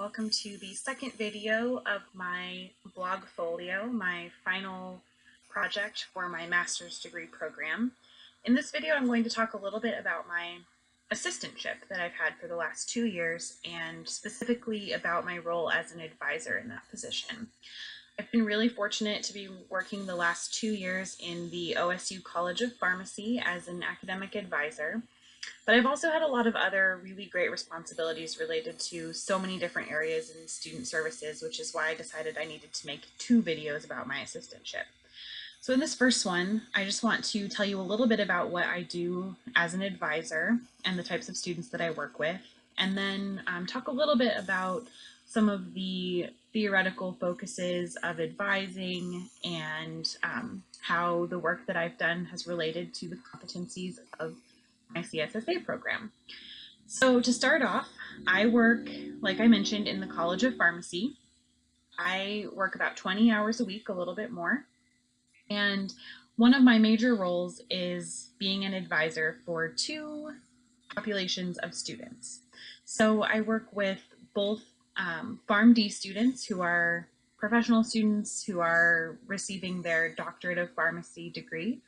welcome to the second video of my Vlogfolio, my final project for my master's degree program. In this video, I'm going to talk a little bit about my assistantship that I've had for the last 2 years, and specifically about my role as an advisor in that position. I've been really fortunate to be working the last 2 years in the OSU College of Pharmacy as an academic advisor. But I've also had a lot of other really great responsibilities related to so many different areas in student services, which is why I decided I needed to make 2 videos about my assistantship. So in this first one, I just want to tell you a little bit about what I do as an advisor and the types of students that I work with, and then talk a little bit about some of the theoretical focuses of advising and how the work that I've done has related to the competencies of my CSSA program. So to start off, I work, like I mentioned, in the College of Pharmacy. I work about 20 hours a week, a little bit more. And one of my major roles is being an advisor for 2 populations of students. So I work with both PharmD students who are professional students who are receiving their doctorate of pharmacy degree.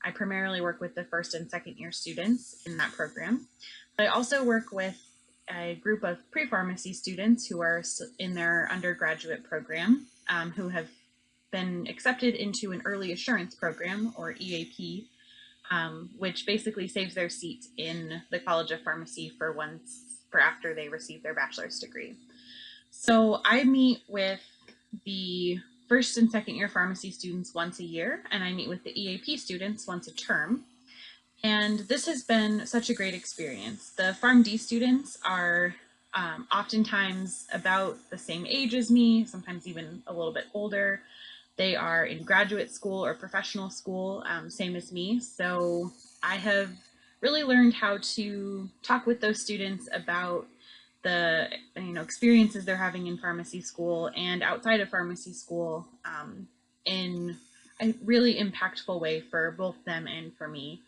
I primarily work with the first and second year students in that program. But I also work with a group of pre-pharmacy students who are in their undergraduate program who have been accepted into an early assurance program, or EAP, which basically saves their seat in the College of Pharmacy for after they receive their bachelor's degree. So I meet with the first and second year pharmacy students once a year, and I meet with the EAP students once a term. And this has been such a great experience. The PharmD students are oftentimes about the same age as me, sometimes even a little bit older. They are in graduate school or professional school, same as me. So I have really learned how to talk with those students about the experiences they're having in pharmacy school and outside of pharmacy school in a really impactful way for both them and for me.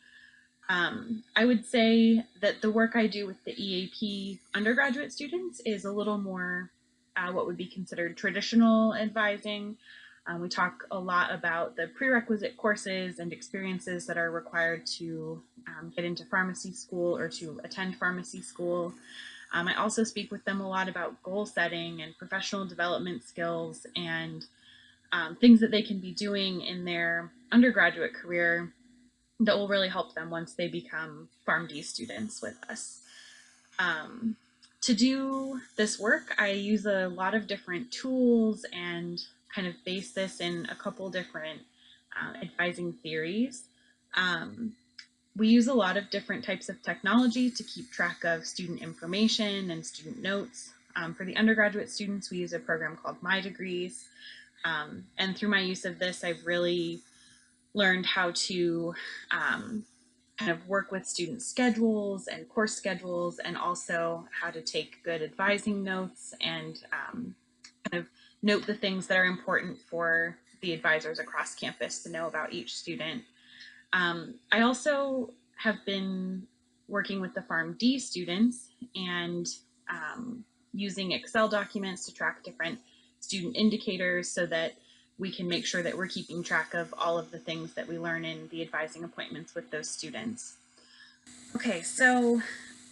I would say that the work I do with the EAP undergraduate students is a little more what would be considered traditional advising. We talk a lot about the prerequisite courses and experiences that are required to get into pharmacy school or to attend pharmacy school. I also speak with them a lot about goal setting and professional development skills and things that they can be doing in their undergraduate career that will really help them once they become PharmD students with us. To do this work, I use a lot of different tools and kind of base this in a couple different advising theories. We use a lot of different types of technology to keep track of student information and student notes. For the undergraduate students, we use a program called My Degrees. And through my use of this, I've really learned how to kind of work with student schedules and course schedules, and also how to take good advising notes and kind of note the things that are important for the advisors across campus to know about each student. I also have been working with the PharmD students and using Excel documents to track different student indicators so that we can make sure that we're keeping track of all of the things that we learn in the advising appointments with those students. Okay, so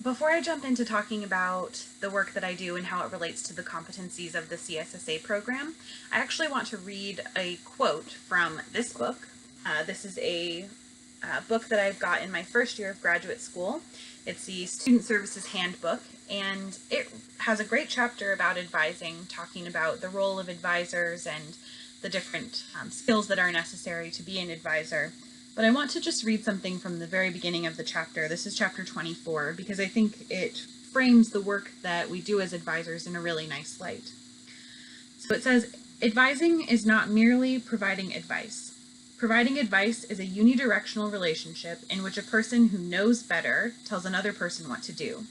before I jump into talking about the work that I do and how it relates to the competencies of the CSSA program, I actually want to read a quote from this book. This is a book that I've got in my first year of graduate school. It's the Student Services Handbook, and it has a great chapter about advising, talking about the role of advisors and the different skills that are necessary to be an advisor. But I want to just read something from the very beginning of the chapter. This is chapter 24, because I think it frames the work that we do as advisors in a really nice light. So it says, advising is not merely providing advice. Providing advice is a unidirectional relationship in which a person who knows better tells another person what to do.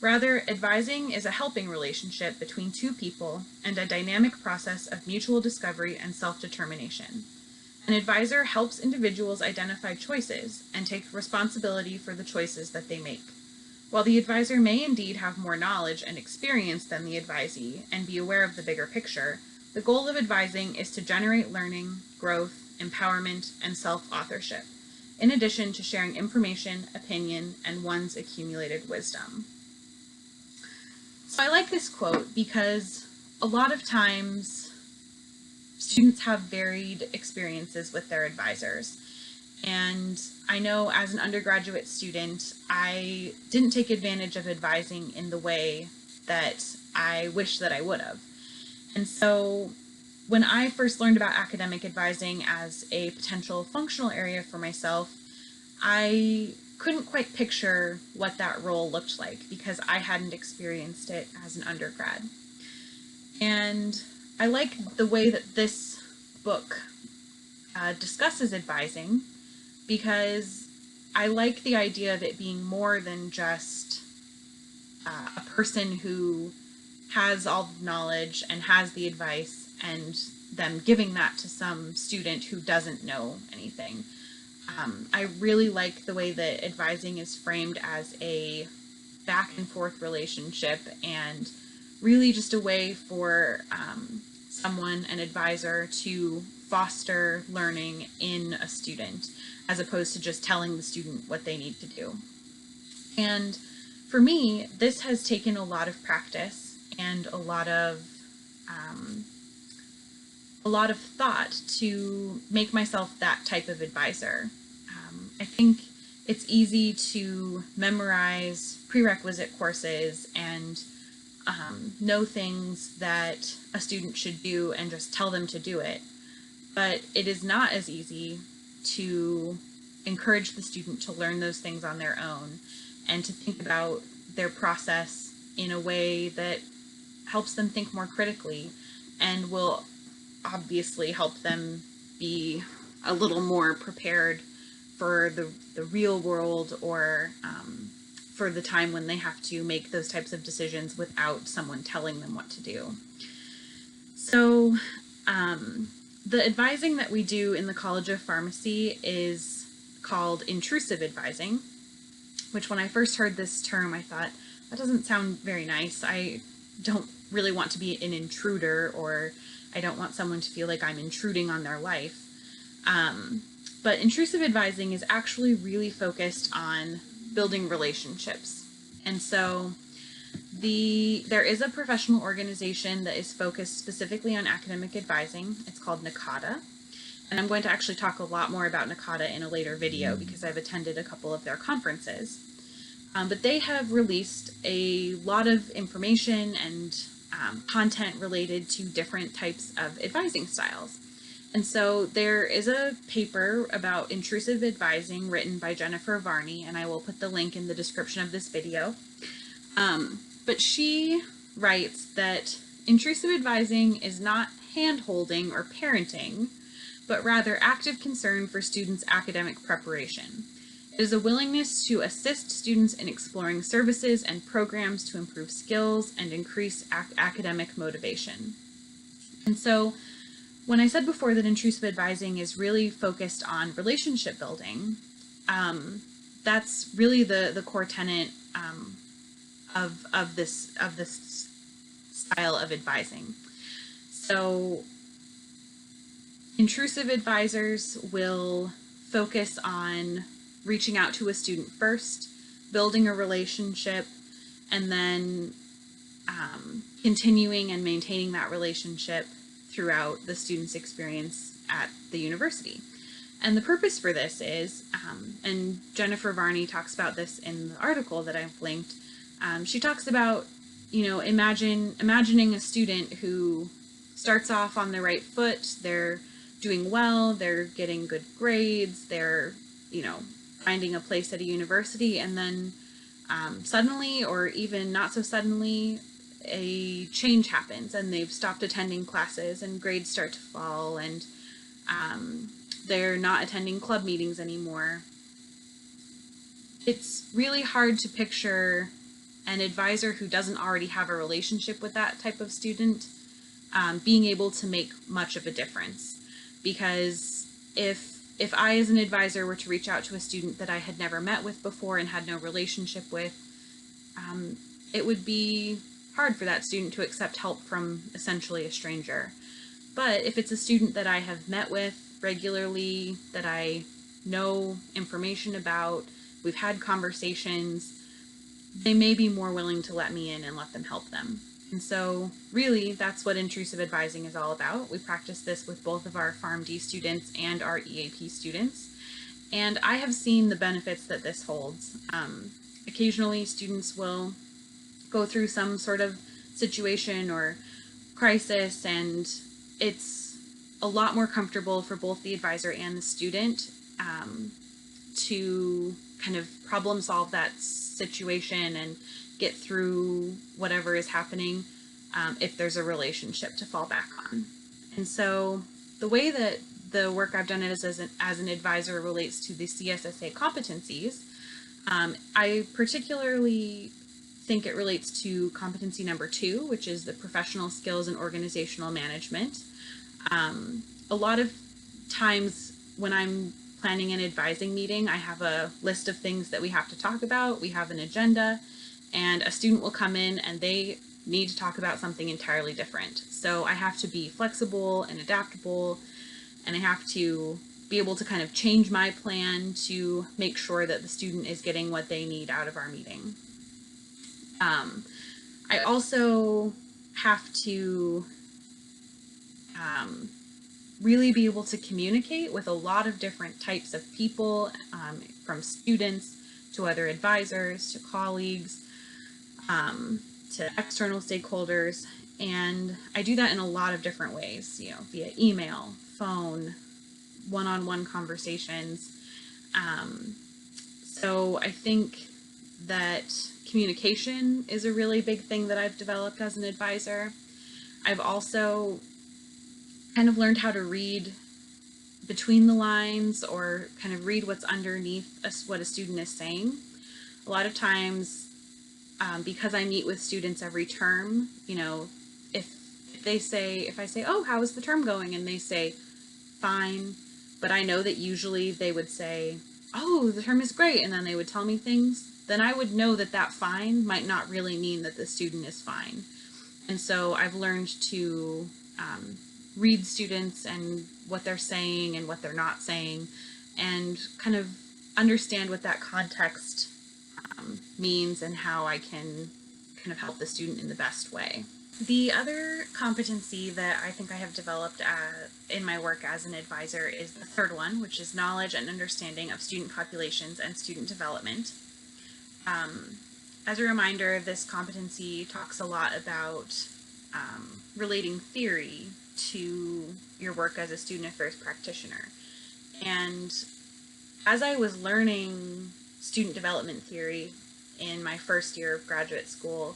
Rather, advising is a helping relationship between 2 people and a dynamic process of mutual discovery and self-determination. An advisor helps individuals identify choices and take responsibility for the choices that they make. While the advisor may indeed have more knowledge and experience than the advisee and be aware of the bigger picture, the goal of advising is to generate learning, growth, empowerment, and self-authorship, in addition to sharing information, opinion, and one's accumulated wisdom. So I like this quote because a lot of times students have varied experiences with their advisors. And I know as an undergraduate student, I didn't take advantage of advising in the way that I wish that I would have. And so when I first learned about academic advising as a potential functional area for myself, I couldn't quite picture what that role looked like because I hadn't experienced it as an undergrad. And I like the way that this book discusses advising because I like the idea of it being more than just a person who has all the knowledge and has the advice and them giving that to some student who doesn't know anything. I really like the way that advising is framed as a back and forth relationship and really just a way for someone, an advisor, to foster learning in a student as opposed to just telling the student what they need to do. And for me, this has taken a lot of practice and a lot of thought to make myself that type of advisor. I think it's easy to memorize prerequisite courses and know things that a student should do and just tell them to do it. But it is not as easy to encourage the student to learn those things on their own and to think about their process in a way that helps them think more critically and will obviously help them be a little more prepared for the real world or for the time when they have to make those types of decisions without someone telling them what to do. So the advising that we do in the College of Pharmacy is called intrusive advising, which when I first heard this term, I thought, that doesn't sound very nice. I don't really want to be an intruder, or I don't want someone to feel like I'm intruding on their life. But intrusive advising is actually really focused on building relationships. And so there is a professional organization that is focused specifically on academic advising. It's called NACADA. And I'm going to actually talk a lot more about NACADA in a later video because I've attended a couple of their conferences. But they have released a lot of information and content related to different types of advising styles. And so there is a paper about intrusive advising written by Jennifer Varney, and I will put the link in the description of this video. But she writes that intrusive advising is not hand-holding or parenting, but rather active concern for students' academic preparation. It is a willingness to assist students in exploring services and programs to improve skills and increase academic motivation. And so when I said before that intrusive advising is really focused on relationship building, that's really the core tenet of this style of advising. So intrusive advisors will focus on reaching out to a student first, building a relationship, and then continuing and maintaining that relationship throughout the student's experience at the university. And the purpose for this is, and Jennifer Varney talks about this in the article that I've linked, she talks about, imagining a student who starts off on the right foot, they're doing well, they're getting good grades, they're, finding a place at a university, and then suddenly, or even not so suddenly, a change happens and they've stopped attending classes and grades start to fall and they're not attending club meetings anymore. It's really hard to picture an advisor who doesn't already have a relationship with that type of student being able to make much of a difference. Because if I as an advisor were to reach out to a student that I had never met with before and had no relationship with, it would be hard for that student to accept help from essentially a stranger. But if it's a student that I have met with regularly, that I know information about, we've had conversations, they may be more willing to let me in and let them help them. And so really that's what intrusive advising is all about. We practice this with both of our PharmD students and our EAP students. And I have seen the benefits that this holds. Occasionally students will go through some sort of situation or crisis, and it's a lot more comfortable for both the advisor and the student to kind of problem solve that situation and get through whatever is happening if there's a relationship to fall back on. And so the way that the work I've done as an advisor relates to the CSSA competencies, I particularly think it relates to competency number 2, which is the professional skills and organizational management. A lot of times when I'm planning an advising meeting, I have a list of things that we have to talk about. We have an agenda, and a student will come in and they need to talk about something entirely different. So I have to be flexible and adaptable, and I have to be able to kind of change my plan to make sure that the student is getting what they need out of our meeting. I also have to really be able to communicate with a lot of different types of people, from students to other advisors to colleagues to external stakeholders, and I do that in a lot of different ways, via email, phone, one-on-one conversations. So I think that communication is a really big thing that I've developed as an advisor. I've also kind of learned how to read between the lines, or kind of read what's underneath what a student is saying. A lot of times, because I meet with students every term, if I say, oh, how is the term going? And they say, fine, but I know that usually they would say, oh, the term is great, and then they would tell me things, then I would know that that fine might not really mean that the student is fine. And so I've learned to read students and what they're saying and what they're not saying, and kind of understand what that context means and how I can kind of help the student in the best way. The other competency that I think I have developed in my work as an advisor is the third one, which is knowledge and understanding of student populations and student development. As a reminder, this competency talks a lot about relating theory to your work as a student affairs practitioner. And as I was learning student development theory in my first year of graduate school,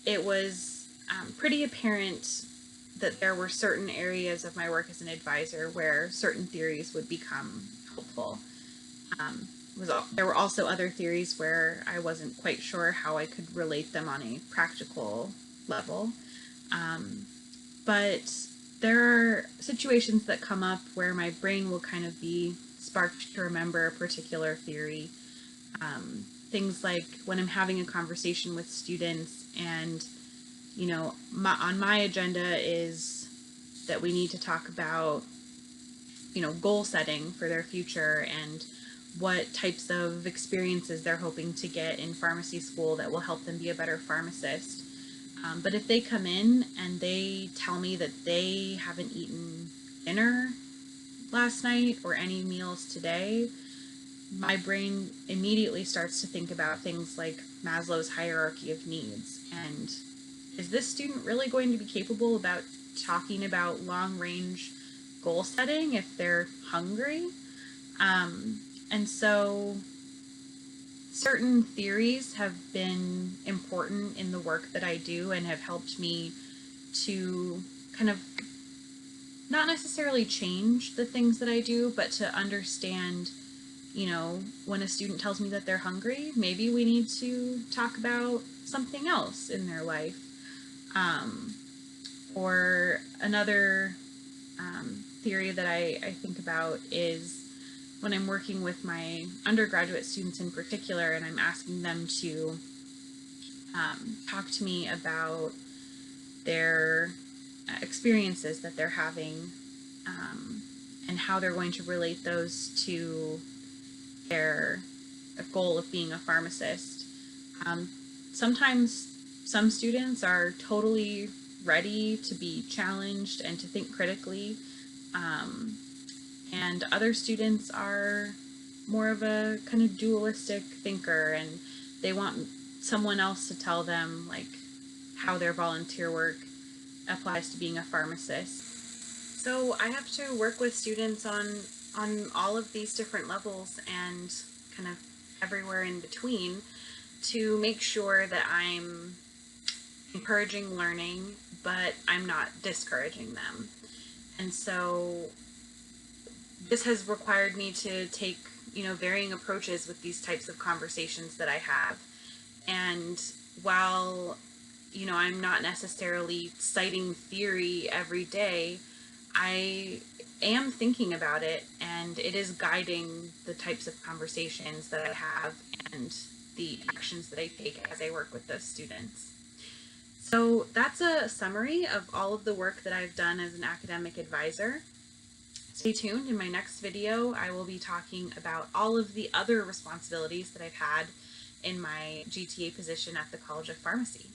it was pretty apparent that there were certain areas of my work as an advisor where certain theories would become helpful. There were also other theories where I wasn't quite sure how I could relate them on a practical level. But there are situations that come up where my brain will kind of be sparked to remember a particular theory. Things like when I'm having a conversation with students and, on my agenda is that we need to talk about, goal setting for their future and what types of experiences they're hoping to get in pharmacy school that will help them be a better pharmacist. But if they come in and they tell me that they haven't eaten dinner last night or any meals today, my brain immediately starts to think about things like Maslow's hierarchy of needs. And is this student really going to be capable about talking about long-range goal setting if they're hungry? And so certain theories have been important in the work that I do and have helped me to kind of not necessarily change the things that I do, but to understand, when a student tells me that they're hungry, maybe we need to talk about something else in their life. Or another theory that I think about is when I'm working with my undergraduate students in particular, and I'm asking them to talk to me about their experiences that they're having, and how they're going to relate those to their goal of being a pharmacist. Sometimes some students are totally ready to be challenged and to think critically, and other students are more of a kind of dualistic thinker, and they want someone else to tell them like how their volunteer work applies to being a pharmacist. So I have to work with students on all of these different levels and kind of everywhere in between to make sure that I'm encouraging learning, but I'm not discouraging them. And so this has required me to take, varying approaches with these types of conversations that I have. And while, I'm not necessarily citing theory every day, I am thinking about it, and it is guiding the types of conversations that I have and the actions that I take as I work with those students. So that's a summary of all of the work that I've done as an academic advisor. Stay tuned. In my next video, I will be talking about all of the other responsibilities that I've had in my GTA position at the College of Pharmacy.